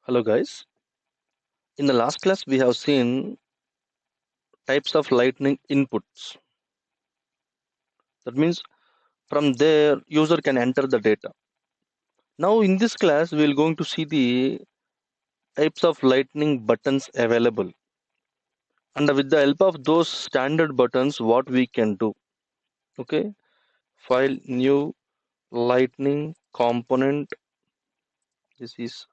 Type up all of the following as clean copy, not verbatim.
Hello guys. In the last class we have seen types of lightning inputs. That means from there user can enter the data. Now in this class we are going to see the types of lightning buttons available, and with the help of those standard buttons what we can do. Okay. File new lightning component. This is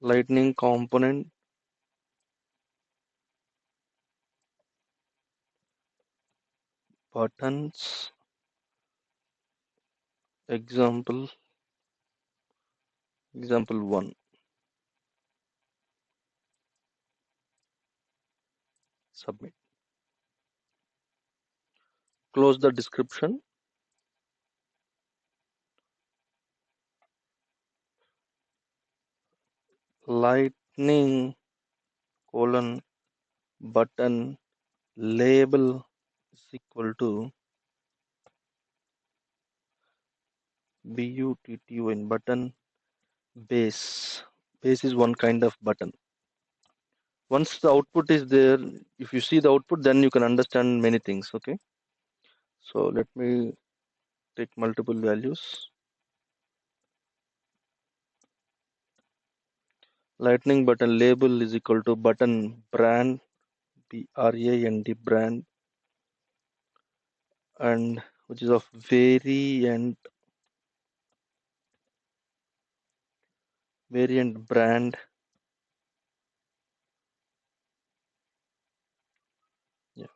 lightning component buttons example 1. Submit. Close the description. Lightning colon button label is equal to button button base. Base is one kind of button. Once the output is there, if you see the output, then you can understand many things. Okay. So let me take multiple values. Lightning button label is equal to button brand, brand brand, and which is of variant brand. Yeah,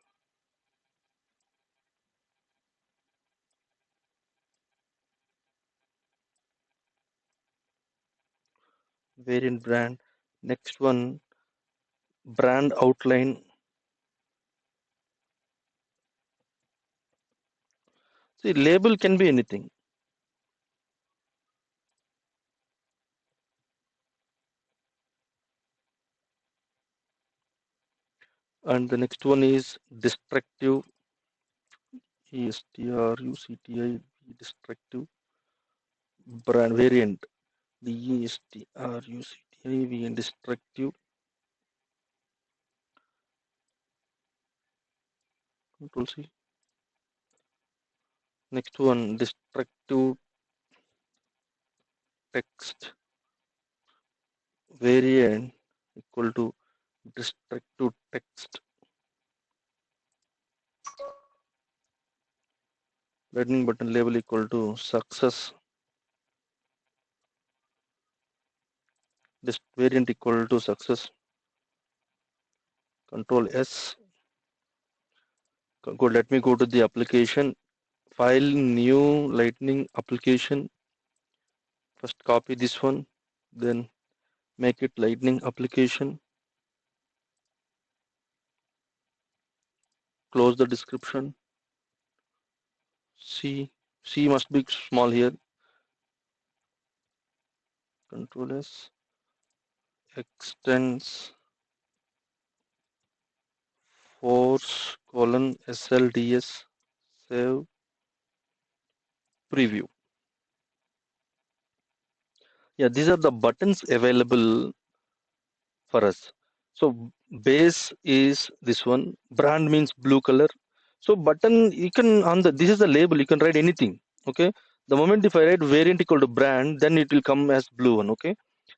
variant brand. Next one, brand outline. See, label can be anything. And the next one is destructive, ESTRUCTIV, destructive brand variant, DESTRUCTIV and destructive. Control C. Next one, destructive text variant equal to destructive text. Lightning button label equal to success. This variant equal to success. Control S. Go. Let me go to the application. File new lightning application. First copy this one, then make it lightning application. Close the description. C must be small here. Control S. Extends force colon SLDS. Save. Preview. Yeah, these are the buttons available for us. So base is this one. Brand means blue color. So button, you can on the, this is the label, you can write anything. Okay. The moment if I write variant equal to brand, then it will come as blue one. Okay.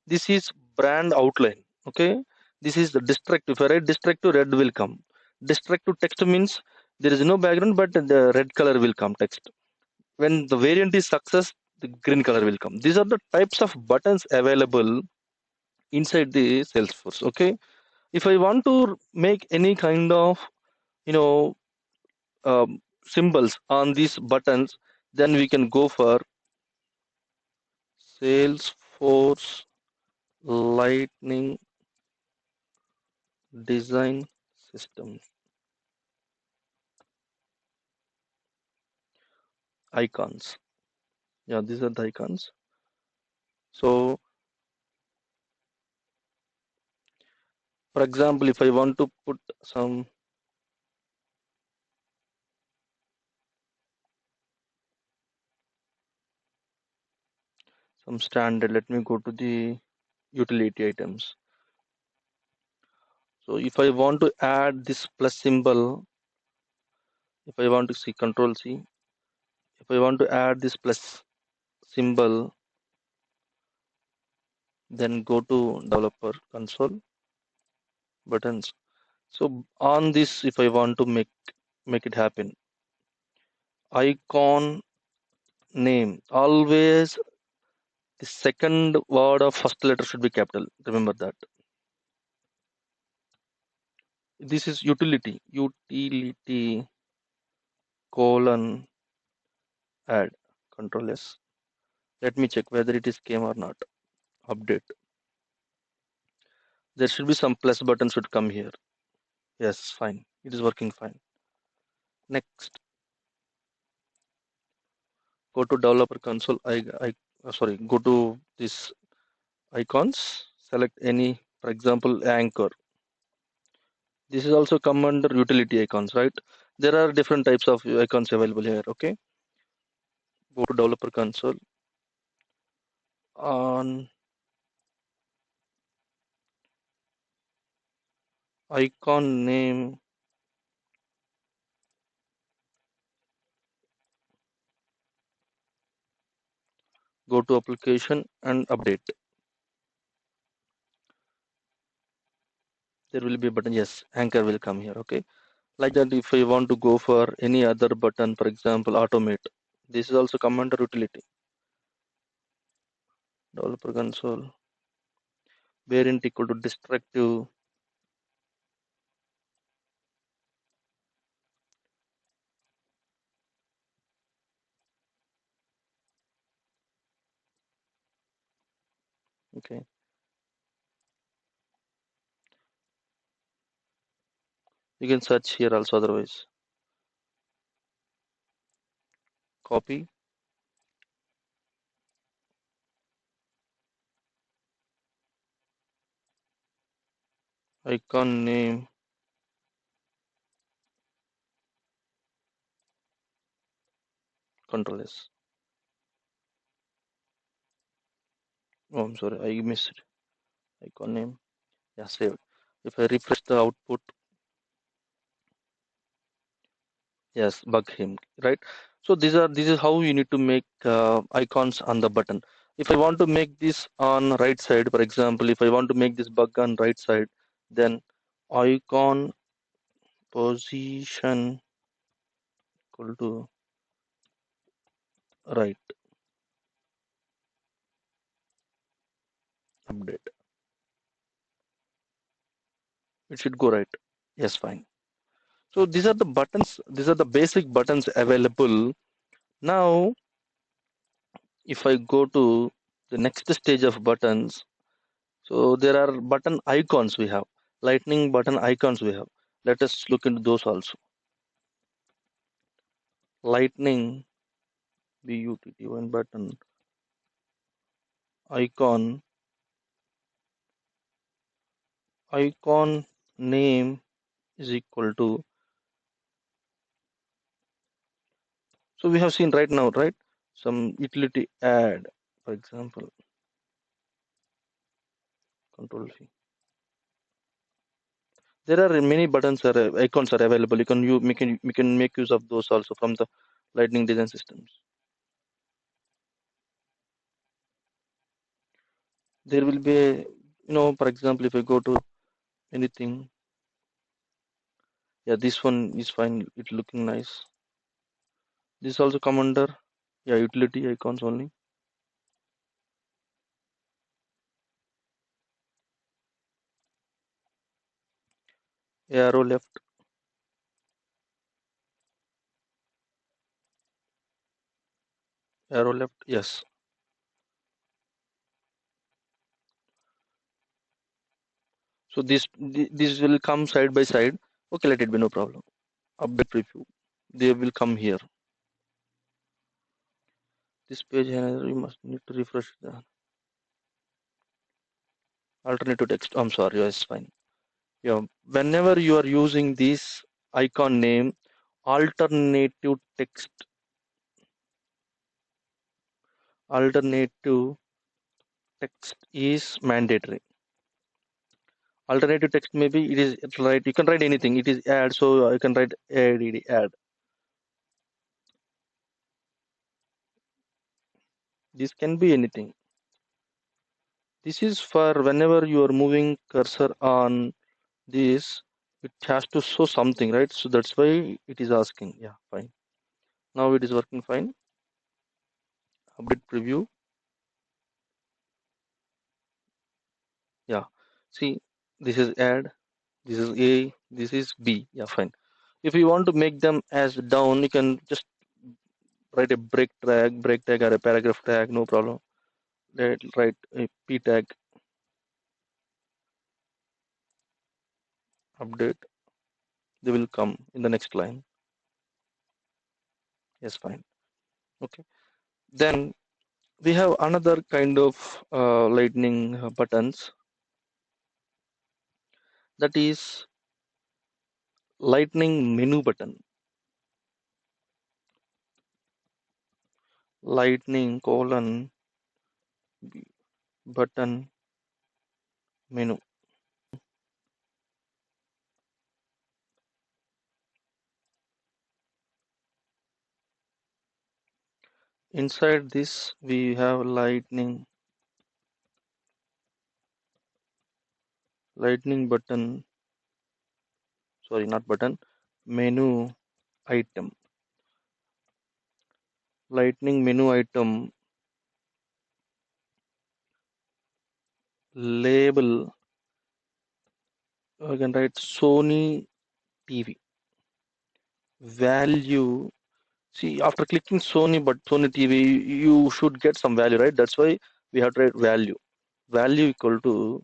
This is brand outline. Okay. This is the destructive. If I write destructive, red will come. Destructive text means there is no background, but the red color will come text. When the variant is success, the green color will come. These are the types of buttons available inside the Salesforce. Okay. If I want to make any kind of, you know, symbols on these buttons, then we can go for Salesforce Lightning Design System icons. Yeah, these are the icons. So for example, if I want to put some standard, let me go to the utility items. So if I want to add this plus symbol, if I want to see Control C, if I want to add this plus symbol, then go to developer console buttons. So on this, if I want to make it happen, icon name, always the second word of first letter should be capital. Remember that. This is utility colon add, Control S. Let me check whether it is came or not. Update. There should be some plus button should come here. Yes, fine. It is working fine. Next, go to developer console. Sorry, go to this icons. Select any, for example, anchor. This is also come under utility icons, right? There are different types of icons available here. Okay, go to developer console. On icon name, go to application and update. There will be a button. Yes, anchor will come here. Okay, like that. If I want to go for any other button, for example, automate. This is also come under utility. Developer console. Variant equal to destructive. Okay, you can search here also. Otherwise, copy icon name. Control S. Oh, I'm sorry, I missed it. Icon name. Yeah, saved. If I refresh the output, yes, bug him, right? So this is how you need to make icons on the button. If I want to make this on right side, for example, if I want to make this bug on right side, then icon position equal to right, update. It should go right. Yes, fine. So these are the buttons. These are the basic buttons available. Now, if I go to the next stage of buttons, so there are button icons we have, lightning button icons we have. Let us look into those also. Lightning BUTT1 button icon name is equal to. So we have seen right now, right? Some utility add, for example, Control V. There are many buttons or icons are available. We can make use of those also from the Lightning Design Systems. There will be a, for example, if I go to anything, yeah, this one is fine. It's looking nice. This also come under, yeah, utility icons only. Arrow left. Arrow left. Yes. So this will come side by side. Okay, let it be, no problem. Update preview. They will come here. This page you must need to refresh the alternative text. I'm sorry, yes, fine. Yeah, whenever you are using this icon name, alternative text is mandatory. Alternative text maybe it is right. You can write anything. It is add, so you can write add. This can be anything. This is for whenever you are moving cursor on this, it has to show something, right? So that's why it is asking. Yeah, fine. Now it is working fine. Update preview. Yeah. See, this is add, this is A, this is B. Yeah, fine. If you want to make them as down, you can just write a break tag or a paragraph tag, no problem. Write a P tag, update. They will come in the next line. Yes, fine. Okay. Then we have another kind of lightning buttons, that is lightning menu button. Lightning colon button menu. Inside this we have lightning button, sorry, not button, menu item. Lightning menu item label, I can write Sony TV. Value, see, after clicking Sony TV, you should get some value, right? That's why we have to write value. Value equal to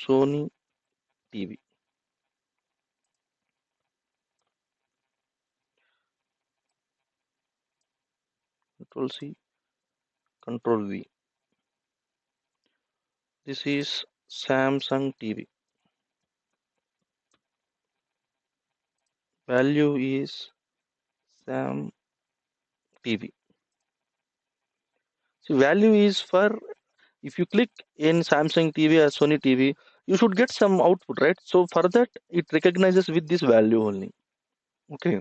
Sony TV. Control C, Control V. This is Samsung TV. Value is Sam TV. See, value is for, if you click in Samsung TV or Sony TV, you should get some output, right? So for that, it recognizes with this value only. Okay.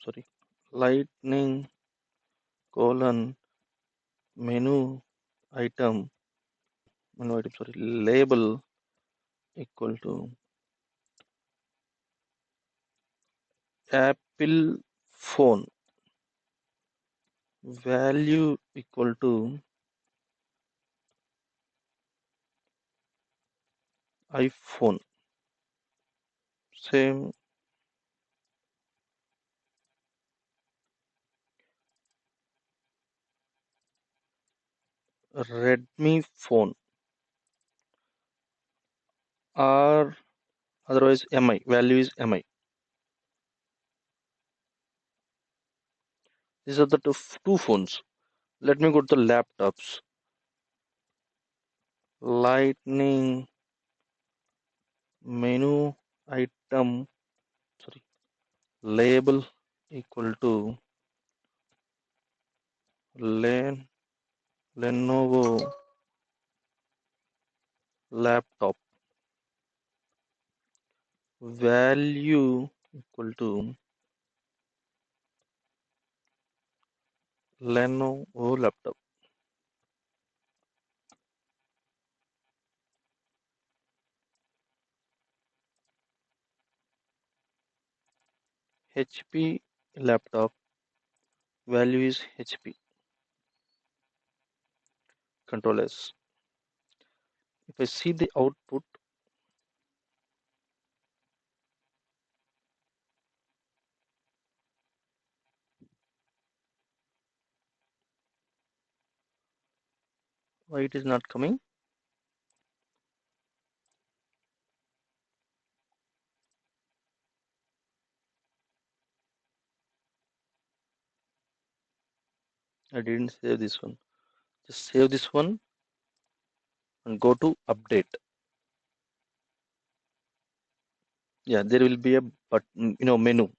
Sorry. Lightning colon menu item, sorry, label equal to Apple phone. Value equal to iPhone. Same. Redmi phone, or otherwise MI. Value is MI. These are the two phones. Let me go to the laptops. Lightning menu item, sorry, label equal to Lenovo laptop. Value equal to Lenovo laptop. HP laptop. Value is HP. Control S. If I see the output, why it is not coming? I didn't save this one. Just save this one and go to update. Yeah, there will be a button, menu.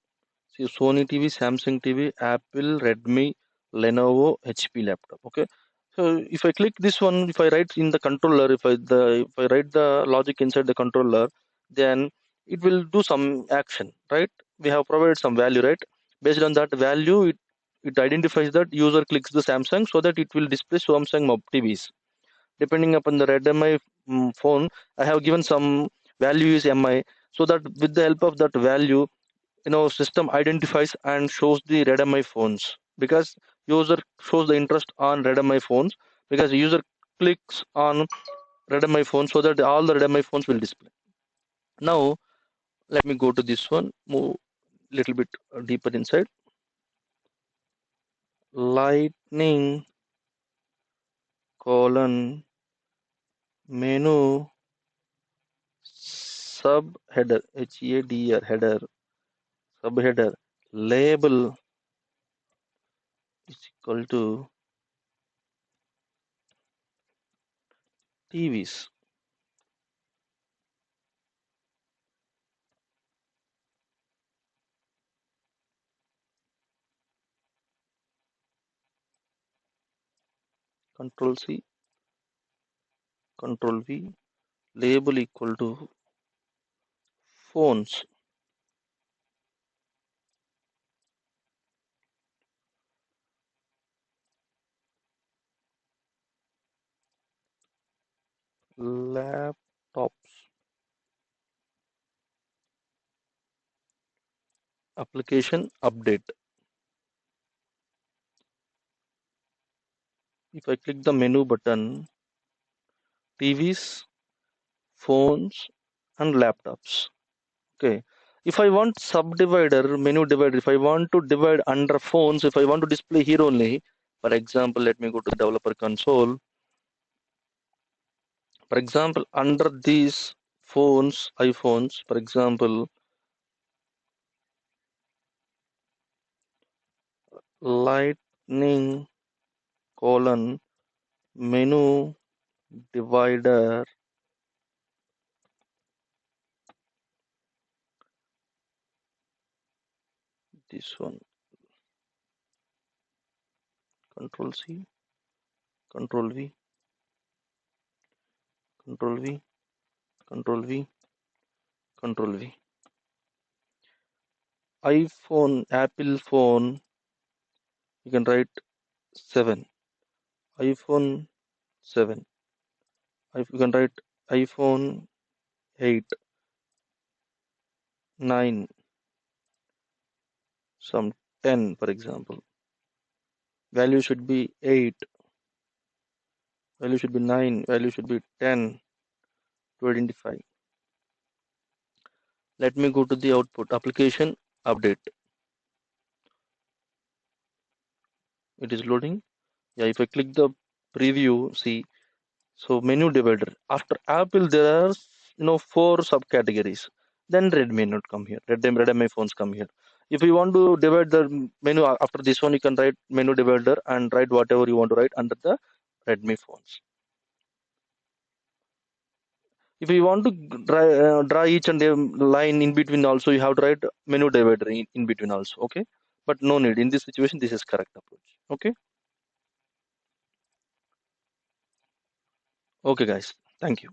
See, Sony TV, Samsung TV, Apple, Redmi, Lenovo, HP laptop. Okay. So if I click this one, if I write in the controller, if I write the logic inside the controller, then it will do some action, right? We have provided some value, right? Based on that value, it identifies that user clicks the Samsung so that it will display Samsung TVs. Depending upon the Redmi phone, I have given some value is MI, so that with the help of that value, system identifies and shows the Redmi phones, because user shows the interest on Redmi phones, because user clicks on Redmi phone, so that all the Redmi phones will display. Now let me go to this one, move little bit deeper inside. Lightning colon menu subheader, HEADER header, subheader label is equal to TVs. Control C, Control V, label equal to phones. Laptops. Application update. If I click the menu button, TVs, phones, and laptops. Okay. If I want subdivider, menu divider, if I want to divide under phones, if I want to display here only, for example, let me go to the developer console. For example, under these phones, iPhones, for example, lightning colon menu divider, this one, Control C, Control V, Control V, Control V, Control V. iPhone, Apple phone, you can write 7. iPhone 7. You can write iPhone 8, 9, some 10, for example. Value should be 8, value should be 9, value should be 10 to identify. Let me go to the output, application update. It is loading. Yeah, if I click the preview, see, so menu divider. After Apple, there are 4 subcategories. Then Redmi not come here. Redmi phones come here. If you want to divide the menu after this one, you can write menu divider and write whatever you want to write under the Redmi phones. If you want to draw each and every line in between, also you have to write menu divider in between also. Okay, but no need in this situation. This is correct approach. Okay. Okay, guys. Thank you.